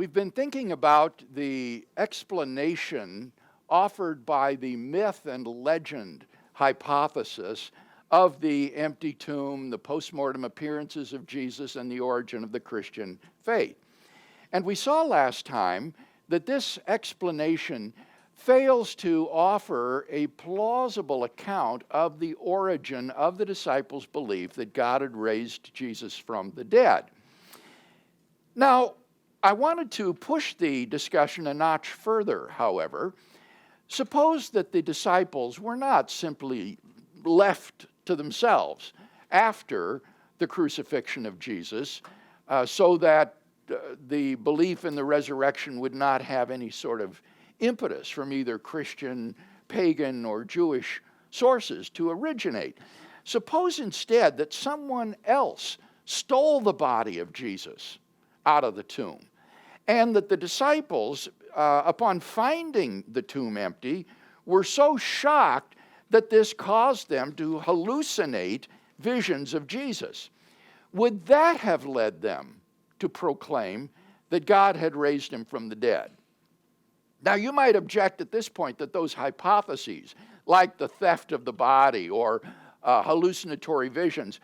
We've been thinking about the explanation offered by the myth and legend hypothesis of the empty tomb, the post-mortem appearances of Jesus, and the origin of the Christian faith. And we saw last time that this explanation fails to offer a plausible account of the origin of the disciples' belief that God had raised Jesus from the dead. Now, I wanted to push the discussion a notch further, however. Suppose that the disciples were not simply left to themselves after the crucifixion of Jesus, so that the belief in the resurrection would not have any sort of impetus from either Christian, pagan, or Jewish sources to originate. Suppose instead that someone else stole the body of Jesus out of the tomb, and that the disciples, upon finding the tomb empty, were so shocked that this caused them to hallucinate visions of Jesus. Would that have led them to proclaim that God had raised him from the dead? Now, you might object at this point that those hypotheses, like the theft of the body or hallucinatory visions,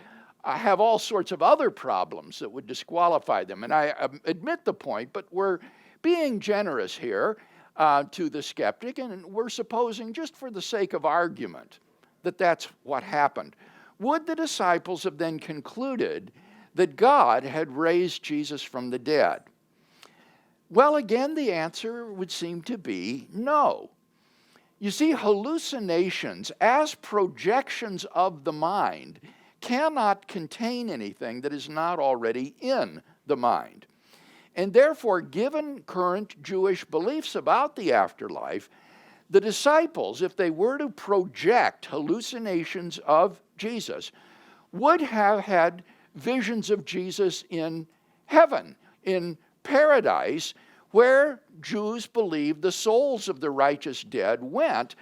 have all sorts of other problems that would disqualify them. And I admit the point, but we're being generous here to the skeptic, and we're supposing, just for the sake of argument, that that's what happened. Would the disciples have then concluded that God had raised Jesus from the dead? Well, again, the answer would seem to be no. You see, hallucinations, as projections of the mind, cannot contain anything that is not already in the mind. And therefore, given current Jewish beliefs about the afterlife, the disciples, if they were to project hallucinations of Jesus, would have had visions of Jesus in heaven, in paradise, where Jews believed the souls of the righteous dead went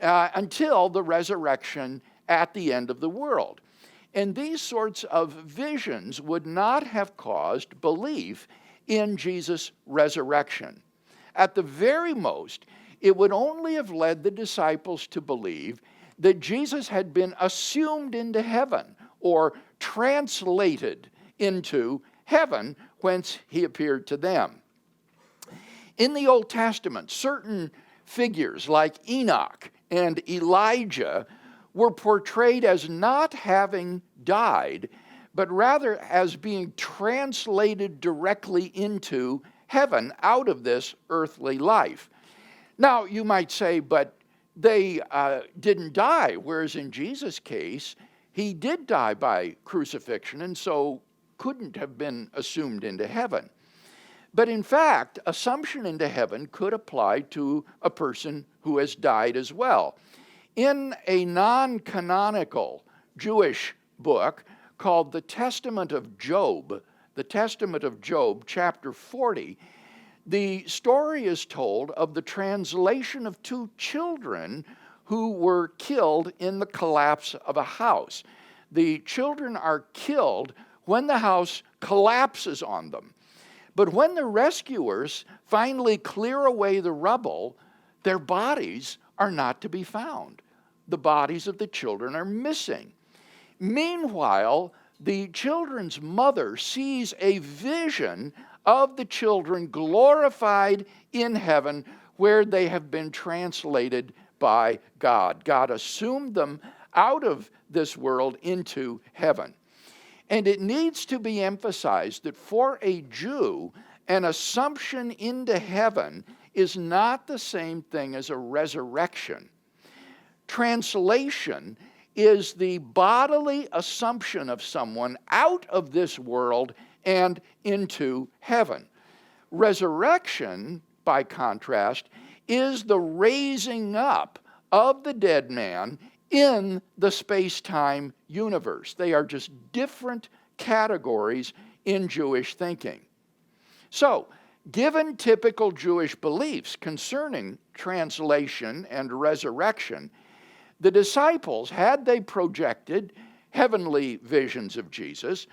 until the resurrection at the end of the world. And these sorts of visions would not have caused belief in Jesus' resurrection. At the very most, it would only have led the disciples to believe that Jesus had been assumed into heaven or translated into heaven, whence he appeared to them. In the Old Testament, certain figures like Enoch and Elijah were portrayed as not having died, but rather as being translated directly into heaven out of this earthly life. Now, you might say, but they didn't die, whereas in Jesus' case, he did die by crucifixion, and so couldn't have been assumed into heaven. But in fact, assumption into heaven could apply to a person who has died as well. In a non-canonical Jewish book called the Testament of Job, chapter 40, the story is told of the translation of two children who were killed in the collapse of a house. The children are killed when the house collapses on them. But when the rescuers finally clear away the rubble, their bodies are not to be found. The bodies of the children are missing. Meanwhile, the children's mother sees a vision of the children glorified in heaven, where they have been translated by God. God assumed them out of this world into heaven. And it needs to be emphasized that for a Jew, an assumption into heaven is not the same thing as a resurrection. Translation is the bodily assumption of someone out of this world and into heaven. Resurrection, by contrast, is the raising up of the dead man in the space-time universe. They are just different categories in Jewish thinking. So, given typical Jewish beliefs concerning translation and resurrection, the disciples, had they projected heavenly visions of Jesus,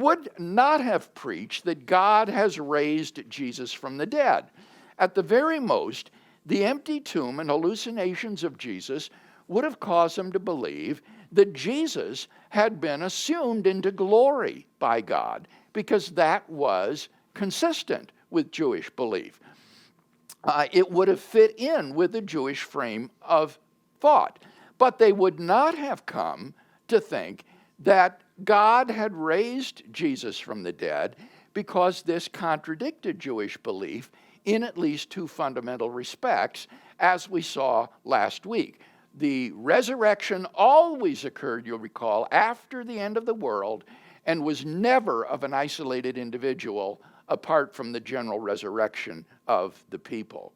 would not have preached that God has raised Jesus from the dead. At the very most, the empty tomb and hallucinations of Jesus would have caused them to believe that Jesus had been assumed into glory by God, because that was consistent with Jewish belief. It would have fit in with the Jewish frame of thought. But they would not have come to think that God had raised Jesus from the dead, because this contradicted Jewish belief in at least two fundamental respects, as we saw last week. The resurrection always occurred, you'll recall, after the end of the world, and was never of an isolated individual apart from the general resurrection of the people.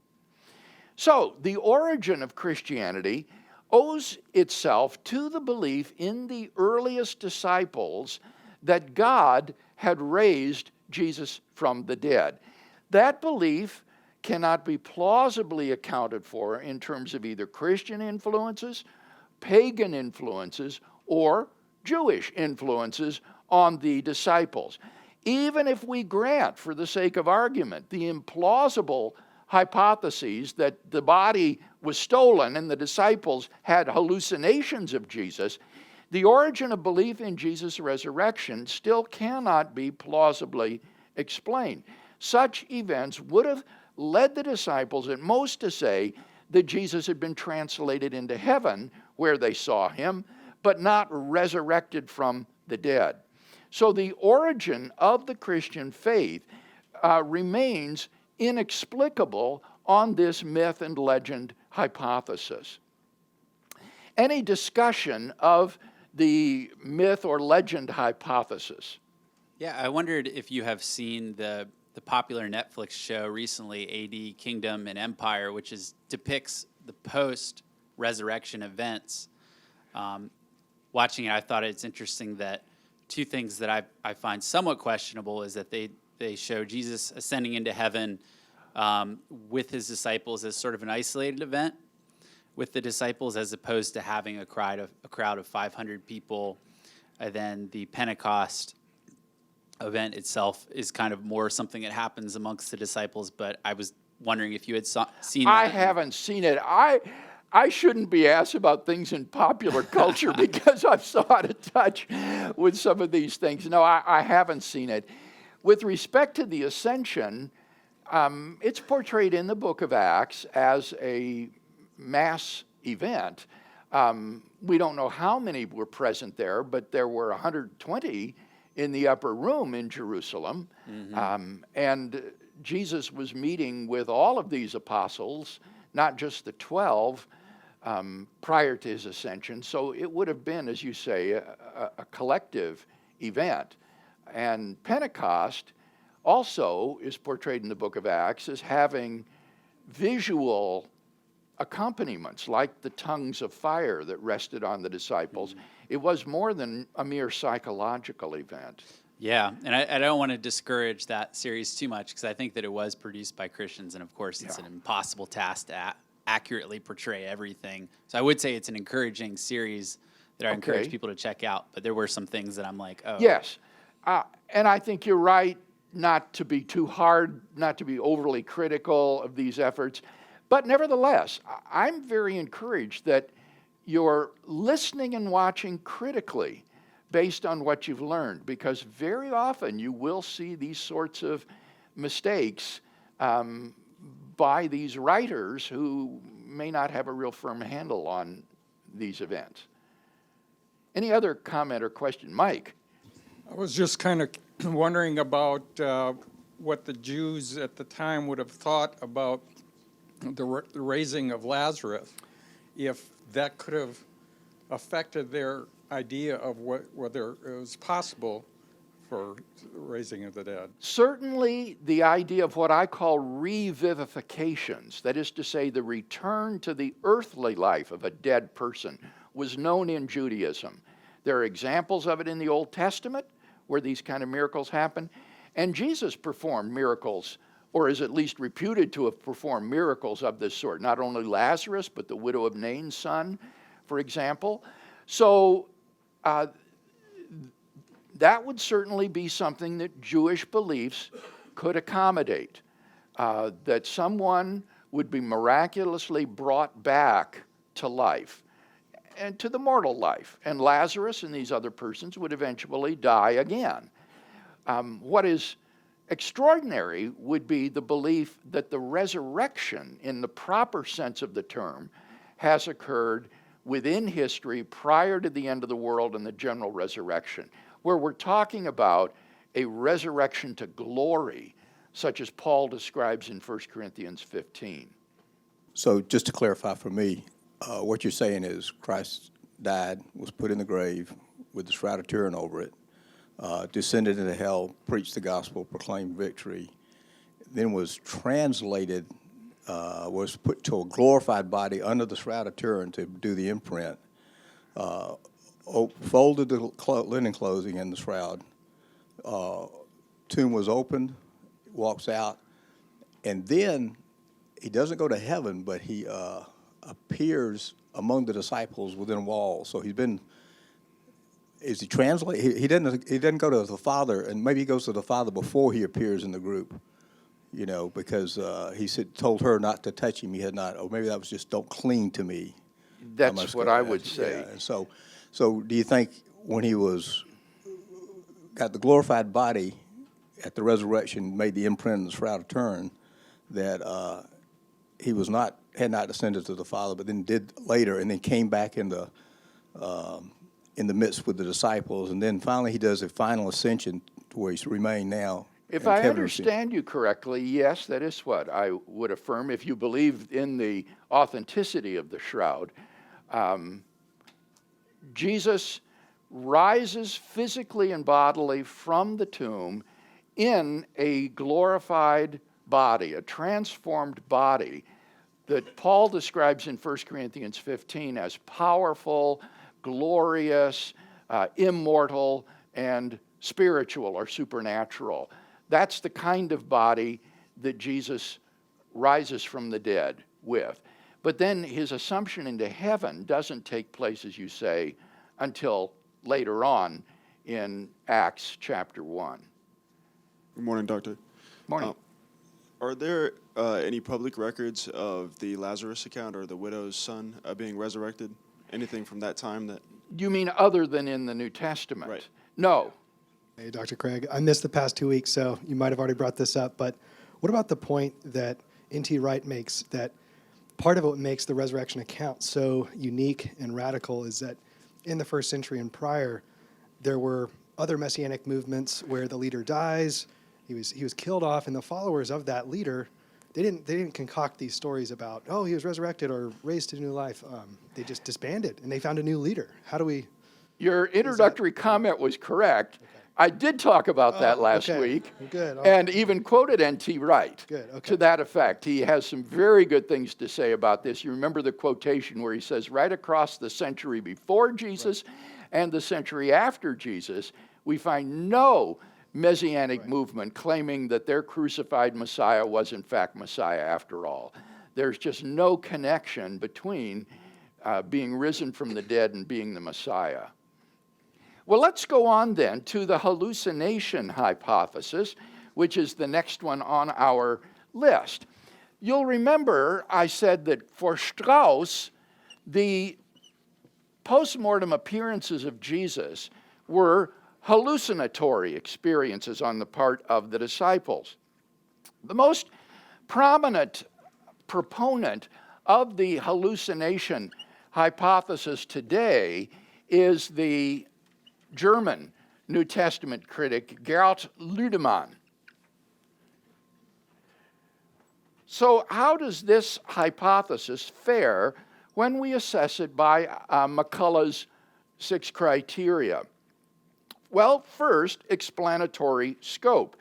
So, the origin of Christianity owes itself to the belief in the earliest disciples that God had raised Jesus from the dead. That belief cannot be plausibly accounted for in terms of either Christian influences, pagan influences, or Jewish influences on the disciples. Even if we grant, for the sake of argument, the implausible hypotheses that the body was stolen and the disciples had hallucinations of Jesus, the origin of belief in Jesus' resurrection still cannot be plausibly explained. Such events would have led the disciples at most to say that Jesus had been translated into heaven, where they saw him, but not resurrected from the dead. So the origin of the Christian faith remains inexplicable on this myth and legend hypothesis. Any discussion of the myth or legend hypothesis? Yeah, I wondered if you have seen the popular Netflix show recently, AD Kingdom and Empire, which depicts the post-resurrection events. Watching it, I thought it's interesting that two things that I find somewhat questionable is that they show Jesus ascending into heaven with his disciples as sort of an isolated event with the disciples, as opposed to having a crowd of 500 people. And then the Pentecost event itself is kind of more something that happens amongst the disciples. But I was wondering if you had seen that. I haven't seen it. I shouldn't be asked about things in popular culture because I'm so out of touch with some of these things. No, I haven't seen it. With respect to the ascension, it's portrayed in the book of Acts as a mass event. We don't know how many were present there, but there were 120 in the upper room in Jerusalem. Mm-hmm. And Jesus was meeting with all of these apostles, not just the 12, prior to his ascension. So it would have been, as you say, a collective event. And Pentecost also is portrayed in the book of Acts as having visual accompaniments, like the tongues of fire that rested on the disciples. Mm-hmm. It was more than a mere psychological event. Yeah, and I don't want to discourage that series too much, because I think that it was produced by Christians, and of course it's an impossible task to accurately portray everything. So I would say it's an encouraging series that I encourage people to check out, but there were some things that I'm like, oh. Yes, and I think you're right not to be too hard, not to be overly critical of these efforts. But nevertheless, I'm very encouraged that you're listening and watching critically based on what you've learned, because very often you will see these sorts of mistakes by these writers who may not have a real firm handle on these events. Any other comment or question? Mike? I was just kind of wondering about what the Jews at the time would have thought about the raising of Lazarus, if that could have affected their idea of whether it was possible for raising of the dead. Certainly the idea of what I call revivifications, that is to say the return to the earthly life of a dead person, was known in Judaism. There are examples of it in the Old Testament where these kind of miracles happen, and Jesus performed miracles, or is at least reputed to have performed miracles of this sort. Not only Lazarus, but the widow of Nain's son, for example. So that would certainly be something that Jewish beliefs could accommodate, that someone would be miraculously brought back to life and to the mortal life, and Lazarus and these other persons would eventually die again. What is extraordinary would be the belief that the resurrection, in the proper sense of the term, has occurred within history prior to the end of the world and the general resurrection, where we're talking about a resurrection to glory, such as Paul describes in 1 Corinthians 15. So just to clarify for me, what you're saying is Christ died, was put in the grave with the shroud of Turin over it, descended into hell, preached the gospel, proclaimed victory, then was translated, was put to a glorified body under the shroud of Turin to do the imprint, folded the linen clothing in the shroud, tomb was opened, walks out, and then he doesn't go to heaven, but he appears among the disciples within walls. So he's been. Is he translate? He doesn't go to the Father, and maybe he goes to the Father before he appears in the group. You know, because he told her not to touch him. He had not, or maybe that was just don't cling to me. That's what I would say. Yeah. And so do you think when he got the glorified body at the resurrection, made the imprint in the shroud of Turin, that he had not descended to the Father, but then did later, and then came back in the midst with the disciples, and then finally he does a final ascension to where he's remained now. If I understand you correctly, yes, that is what I would affirm. If you believe in the authenticity of the shroud, Jesus rises physically and bodily from the tomb in a glorified body, a transformed body that Paul describes in 1 Corinthians 15 as powerful, glorious, immortal, and spiritual or supernatural. That's the kind of body that Jesus rises from the dead with. But then his assumption into heaven doesn't take place, as you say, until later on in Acts chapter 1. Good morning, Doctor. Morning. Are there any public records of the Lazarus account or the widow's son being resurrected? Anything from that time that... You mean other than in the New Testament? Right. No. Hey, Dr. Craig, I missed the past 2 weeks, so you might have already brought this up, but what about the point that N.T. Wright makes, that part of what makes the resurrection account so unique and radical is that in the first century and prior, there were other messianic movements where the leader dies, he was killed off, and the followers of that leader, they didn't concoct these stories about, oh, he was resurrected or raised to new life. They just disbanded, and they found a new leader. How do we... Your introductory comment was correct. Okay. I did talk about that last week. Good. And even quoted N.T. Wright to that effect. He has some very good things to say about this. You remember the quotation where he says, right across the century before Jesus and the century after Jesus, we find no Messianic movement claiming that their crucified Messiah was in fact Messiah after all. There's just no connection between being risen from the dead and being the Messiah. Well, let's go on then to the hallucination hypothesis, which is the next one on our list. You'll remember I said that for Strauss, the post-mortem appearances of Jesus were hallucinatory experiences on the part of the disciples. The most prominent proponent of the hallucination hypothesis today is the German New Testament critic Gerhard Lüdemann. So how does this hypothesis fare when we assess it by McCullough's 6 criteria? Well, first, explanatory scope.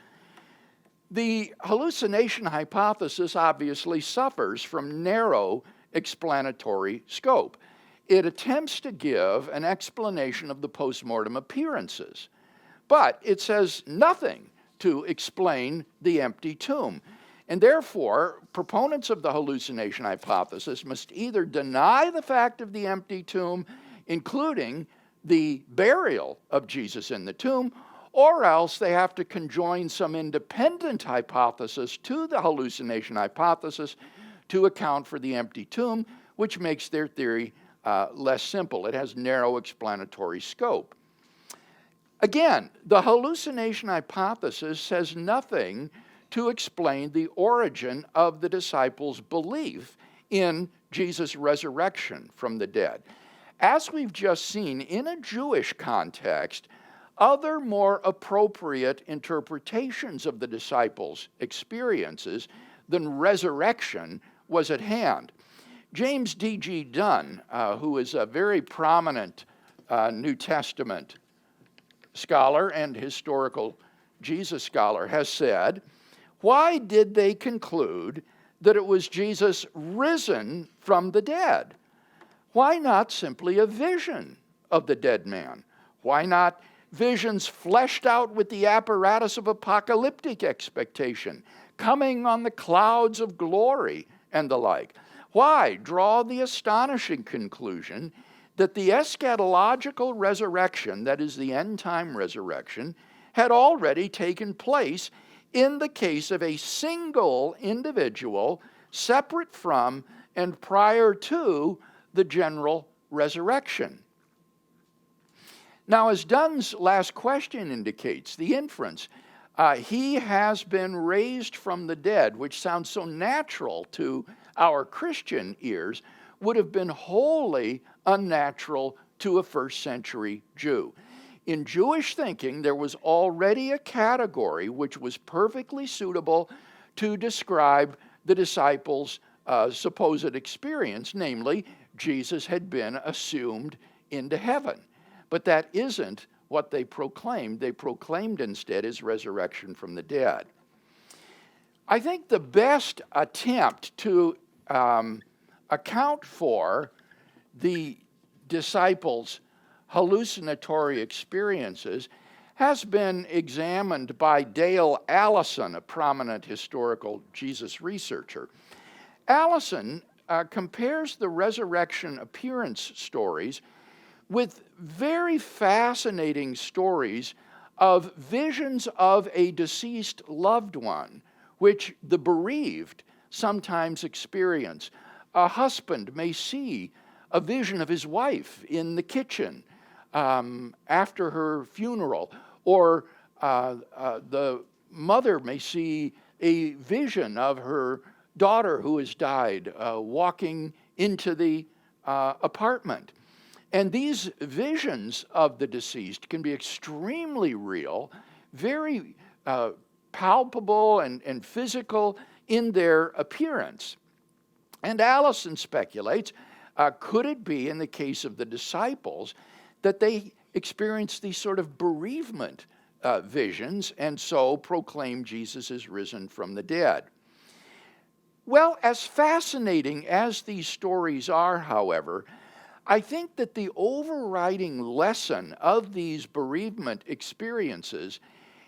The hallucination hypothesis obviously suffers from narrow explanatory scope. It attempts to give an explanation of the post-mortem appearances, but it says nothing to explain the empty tomb. And therefore, proponents of the hallucination hypothesis must either deny the fact of the empty tomb, including the burial of Jesus in the tomb, or else they have to conjoin some independent hypothesis to the hallucination hypothesis to account for the empty tomb, which makes their theory less simple. It has narrow explanatory scope. Again, the hallucination hypothesis says nothing to explain the origin of the disciples' belief in Jesus' resurrection from the dead. As we've just seen, in a Jewish context, other more appropriate interpretations of the disciples' experiences than resurrection was at hand. James D.G. Dunn, who is a very prominent New Testament scholar and historical Jesus scholar, has said, why did they conclude that it was Jesus risen from the dead? Why not simply a vision of the dead man? Why not visions fleshed out with the apparatus of apocalyptic expectation, coming on the clouds of glory and the like? Why draw the astonishing conclusion that the eschatological resurrection, that is the end-time resurrection, had already taken place in the case of a single individual separate from and prior to the general resurrection? Now, as Dunn's last question indicates, the inference, he has been raised from the dead, which sounds so natural to our Christian ears, would have been wholly unnatural to a first century Jew. In Jewish thinking, there was already a category which was perfectly suitable to describe the disciples' supposed experience, namely, Jesus had been assumed into heaven. But that isn't what they proclaimed. They proclaimed instead his resurrection from the dead. I think the best attempt to account for the disciples' hallucinatory experiences has been examined by Dale Allison, a prominent historical Jesus researcher. Allison compares the resurrection appearance stories with very fascinating stories of visions of a deceased loved one, which the bereaved sometimes experience. A husband may see a vision of his wife in the kitchen after her funeral, or the mother may see a vision of her daughter who has died walking into the apartment. And these visions of the deceased can be extremely real, very palpable and physical in their appearance. And Allison speculates, could it be in the case of the disciples that they experienced these sort of bereavement visions and so proclaim Jesus is risen from the dead? Well, as fascinating as these stories are, however, I think that the overriding lesson of these bereavement experiences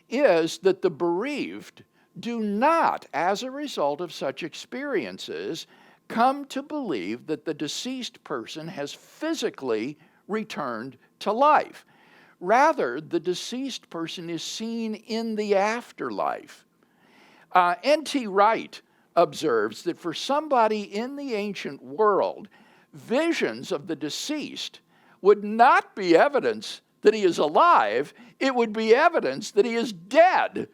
is that the bereaved do not, as a result of such experiences, come to believe that the deceased person has physically returned to life. Rather, the deceased person is seen in the afterlife. N.T. Wright observes that for somebody in the ancient world, visions of the deceased would not be evidence that he is alive, it would be evidence that he is dead.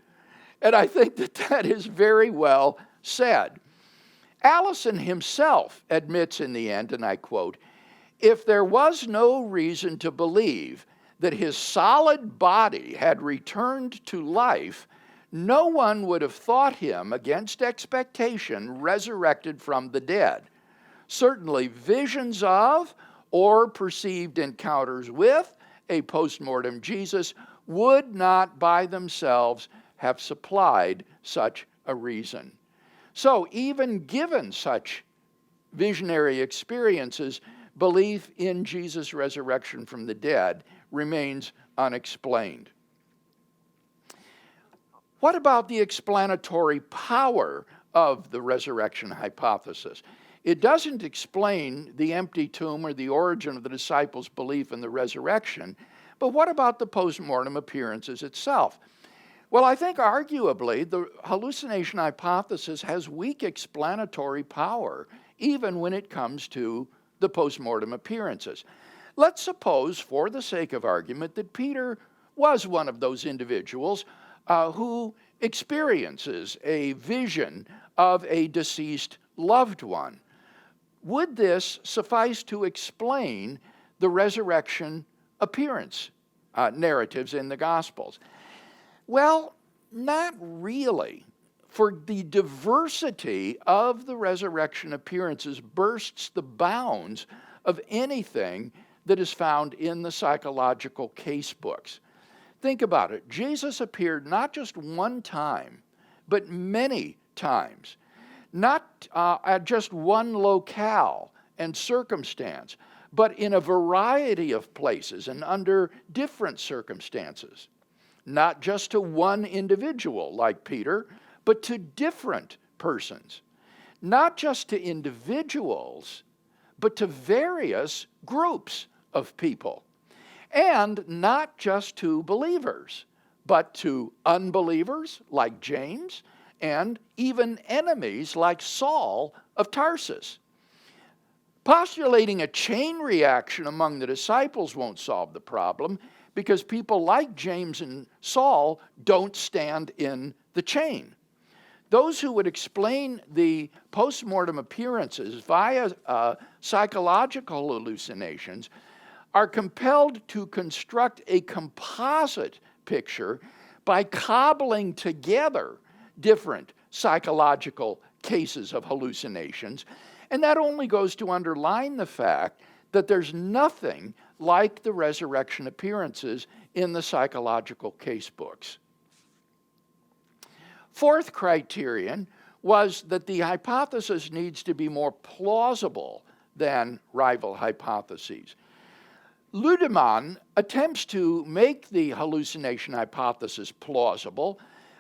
And I think that that is very well said. Allison himself admits in the end, and I quote, "If there was no reason to believe that his solid body had returned to life, no one would have thought him, against expectation, resurrected from the dead. Certainly visions of or perceived encounters with a post-mortem Jesus would not by themselves have supplied such a reason." So even given such visionary experiences, belief in Jesus' resurrection from the dead remains unexplained. What about the explanatory power of the resurrection hypothesis? It doesn't explain the empty tomb or the origin of the disciples' belief in the resurrection. But what about the post-mortem appearances itself? Well, I think arguably the hallucination hypothesis has weak explanatory power, even when it comes to the post-mortem appearances. Let's suppose, for the sake of argument, that Peter was one of those individuals who experiences a vision of a deceased loved one. Would this suffice to explain the resurrection appearance narratives in the Gospels? Well, not really. For the diversity of the resurrection appearances bursts the bounds of anything that is found in the psychological case books. Think about it. Jesus appeared not just one time, but many times. Not at just one locale and circumstance, but in a variety of places and under different circumstances. Not just to one individual like Peter, but to different persons. Not just to individuals, but to various groups of people. And not just to believers, but to unbelievers like James, and even enemies like Saul of Tarsus. Postulating a chain reaction among the disciples won't solve the problem, because people like James and Saul don't stand in the chain. Those who would explain the post-mortem appearances via psychological hallucinations are compelled to construct a composite picture by cobbling together different psychological cases of hallucinations, and that only goes to underline the fact that there's nothing like the resurrection appearances in the psychological case books. Fourth criterion was that the hypothesis needs to be more plausible than rival hypotheses. Ludemann attempts to make the hallucination hypothesis plausible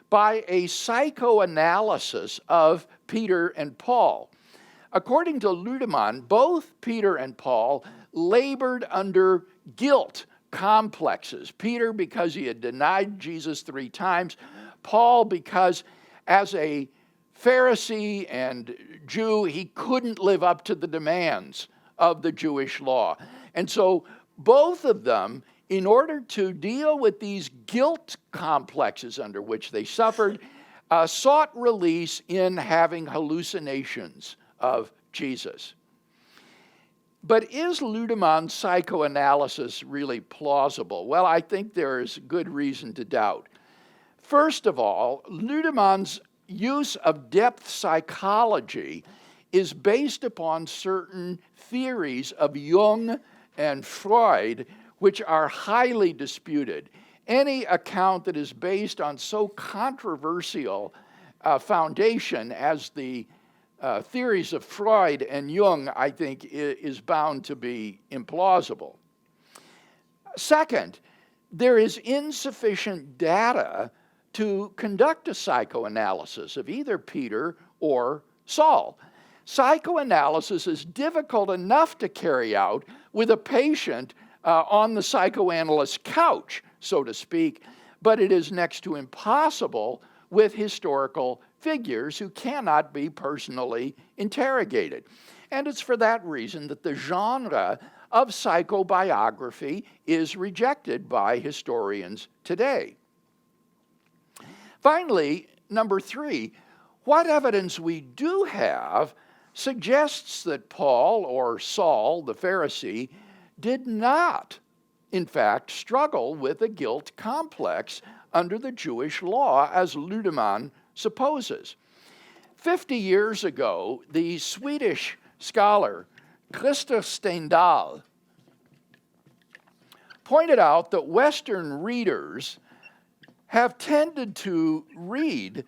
by a psychoanalysis of Peter and Paul. According to Ludemann, both Peter and Paul labored under guilt complexes. Peter because he had denied Jesus 3 times, Paul because as a Pharisee and Jew, he couldn't live up to the demands of the Jewish law. And so both of them, in order to deal with these guilt complexes under which they suffered, sought release in having hallucinations of Jesus. But is Ludemann's psychoanalysis really plausible? Well, I think there is good reason to doubt. First of all, Ludemann's use of depth psychology is based upon certain theories of Jung and Freud, which are highly disputed. Any account that is based on so controversial foundation as the theories of Freud and Jung, I think, is bound to be implausible. Second, there is insufficient data to conduct a psychoanalysis of either Peter or Saul. Psychoanalysis is difficult enough to carry out with a patient on the psychoanalyst's couch, so to speak, but it is next to impossible with historical figures who cannot be personally interrogated. And it's for that reason that the genre of psychobiography is rejected by historians today. Finally, number 3, what evidence we do have suggests that Paul or Saul, the Pharisee, did not, in fact, struggle with a guilt complex under the Jewish law, as Ludemann supposes. 50 years ago, the Swedish scholar Christer Stendahl pointed out that Western readers have tended to read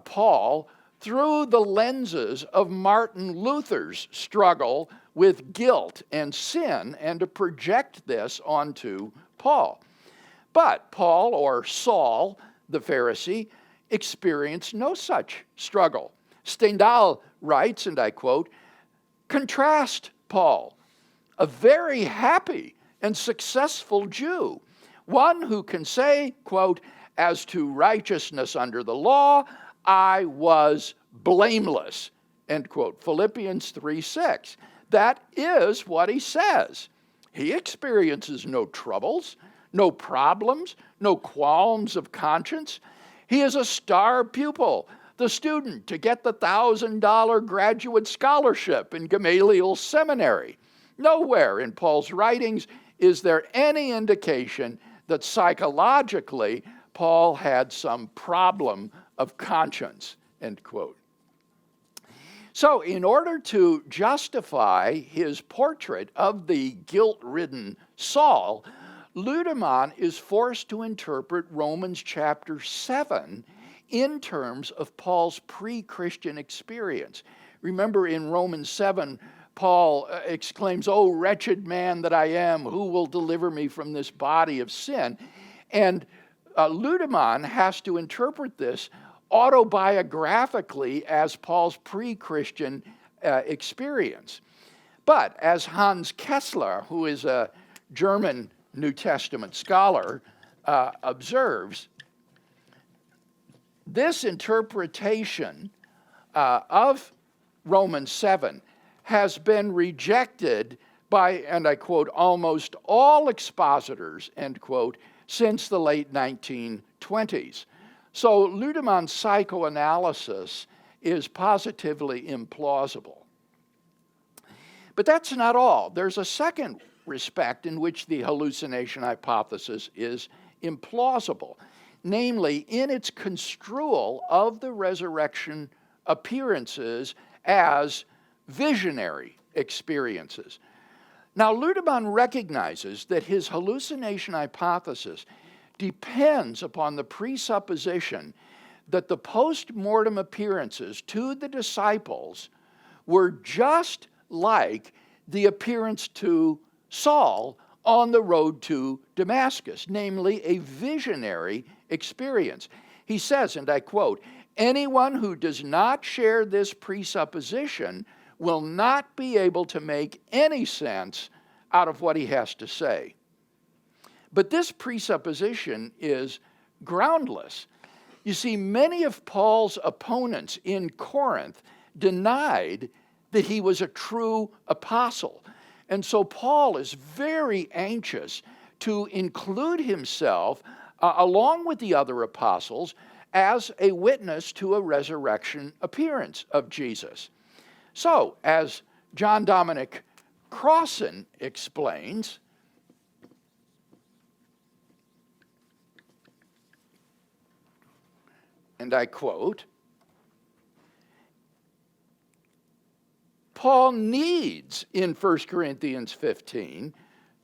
Paul through the lenses of Martin Luther's struggle with guilt and sin, and to project this onto Paul. But Paul, or Saul, the Pharisee, experienced no such struggle. Stendahl writes, and I quote, Contrast Paul, a very happy and successful Jew, one who can say, quote, as to righteousness under the law, I was blameless, end quote. Philippians 3:6. That is what he says. He experiences no troubles, no problems, no qualms of conscience. He is a star pupil, the student to get the $1,000 graduate scholarship in Gamaliel Seminary. Nowhere in Paul's writings is there any indication that psychologically Paul had some problem of conscience, end quote. So in order to justify his portrait of the guilt-ridden Saul, Ludemann is forced to interpret Romans chapter 7 in terms of Paul's pre-Christian experience. Remember in Romans 7, Paul exclaims, "Oh, wretched man that I am, who will deliver me from this body of sin?" And Ludemann has to interpret this autobiographically as Paul's pre-Christian experience. But as Hans Kessler, who is a German New Testament scholar, observes, this interpretation of Romans 7 has been rejected by, and I quote, almost all expositors, end quote, since the late 1920s. So Ludemann's psychoanalysis is positively implausible. But that's not all. There's a second respect in which the hallucination hypothesis is implausible, namely in its construal of the resurrection appearances as visionary experiences. Now, Ludemann recognizes that his hallucination hypothesis depends upon the presupposition that the post-mortem appearances to the disciples were just like the appearance to Saul on the road to Damascus, namely a visionary experience. He says, and I quote, "Anyone who does not share this presupposition will not be able to make any sense out of what he has to say." But this presupposition is groundless. You see, many of Paul's opponents in Corinth denied that he was a true apostle. And so Paul is very anxious to include himself, along with the other apostles, as a witness to a resurrection appearance of Jesus. So, as John Dominic Crossan explains, and I quote, Paul needs, in 1 Corinthians 15,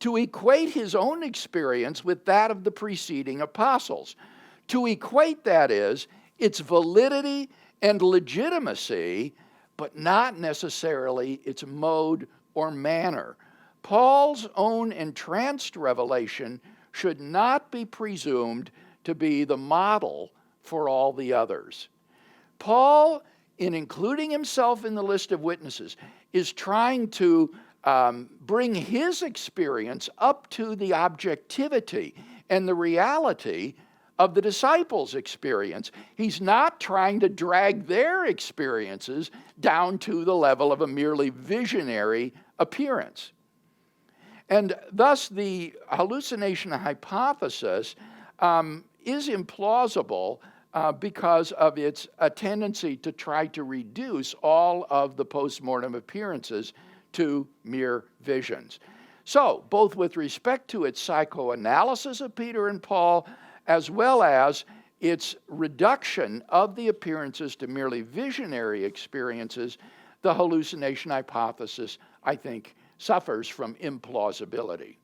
to equate his own experience with that of the preceding apostles. To equate, that is, its validity and legitimacy, but not necessarily its mode or manner. Paul's own entranced revelation should not be presumed to be the model for all the others. Paul, in including himself in the list of witnesses, is trying to bring his experience up to the objectivity and the reality of the disciples' experience. He's not trying to drag their experiences down to the level of a merely visionary appearance. And thus the hallucination hypothesis is implausible because of its tendency to try to reduce all of the post-mortem appearances to mere visions. So, both with respect to its psychoanalysis of Peter and Paul, as well as its reduction of the appearances to merely visionary experiences, the hallucination hypothesis, I think, suffers from implausibility.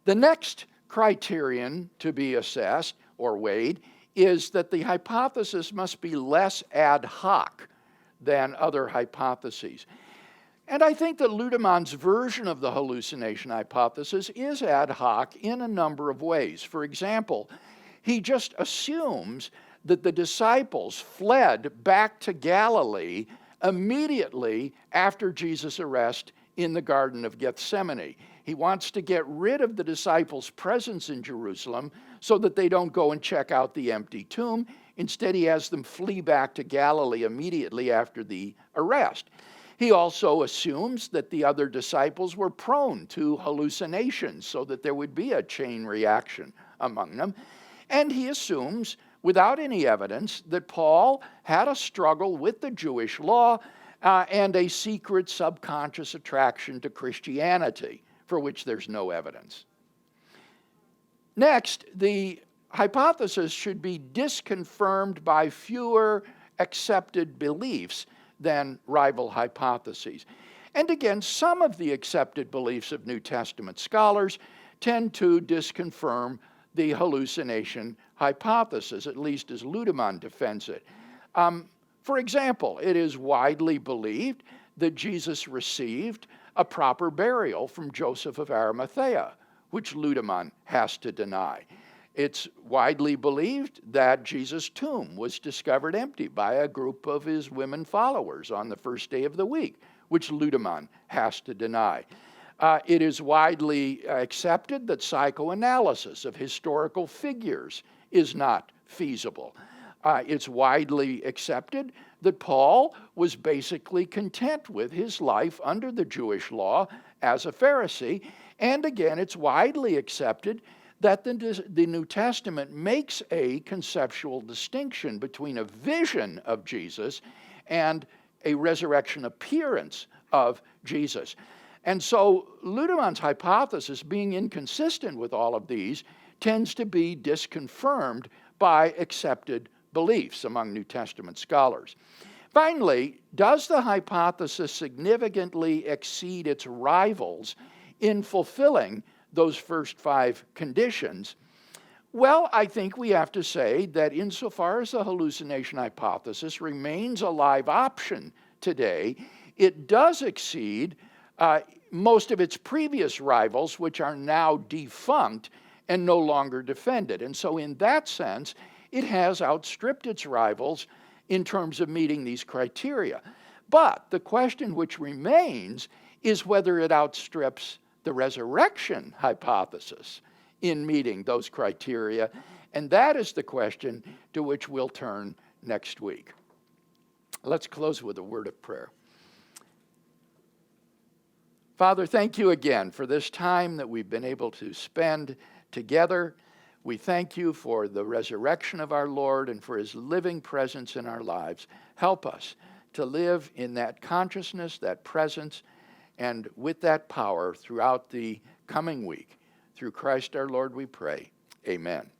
The next criterion to be assessed or weighed is that the hypothesis must be less ad hoc than other hypotheses. And I think that Ludemann's version of the hallucination hypothesis is ad hoc in a number of ways. For example, he just assumes that the disciples fled back to Galilee immediately after Jesus' arrest in the Garden of Gethsemane. He wants to get rid of the disciples' presence in Jerusalem so that they don't go and check out the empty tomb. Instead, he has them flee back to Galilee immediately after the arrest. He also assumes that the other disciples were prone to hallucinations so that there would be a chain reaction among them. And he assumes, without any evidence, that Paul had a struggle with the Jewish law and a secret subconscious attraction to Christianity, for which there's no evidence. Next, the hypothesis should be disconfirmed by fewer accepted beliefs than rival hypotheses. And again, some of the accepted beliefs of New Testament scholars tend to disconfirm the hallucination hypothesis, at least as Ludemann defends it. For example, it is widely believed that Jesus received a proper burial from Joseph of Arimathea, which Ludemann has to deny. It's widely believed that Jesus' tomb was discovered empty by a group of his women followers on the first day of the week, which Ludemann has to deny. It is widely accepted that psychoanalysis of historical figures is not feasible. It's widely accepted that Paul was basically content with his life under the Jewish law as a Pharisee. And again, it's widely accepted that the New Testament makes a conceptual distinction between a vision of Jesus and a resurrection appearance of Jesus. And so Ludemann's hypothesis, being inconsistent with all of these, tends to be disconfirmed by accepted beliefs among New Testament scholars. Finally, does the hypothesis significantly exceed its rivals in fulfilling those first 5 conditions? Well, I think we have to say that insofar as the hallucination hypothesis remains a live option today, it does exceed most of its previous rivals, which are now defunct and no longer defended. And so in that sense, it has outstripped its rivals in terms of meeting these criteria. But the question which remains is whether it outstrips the resurrection hypothesis in meeting those criteria, and that is the question to which we'll turn next week. Let's close with a word of prayer. Father, thank you again for this time that we've been able to spend together. We thank you for the resurrection of our Lord and for his living presence in our lives. Help us to live in that consciousness, that presence, and with that power throughout the coming week. Through Christ our Lord we pray. Amen.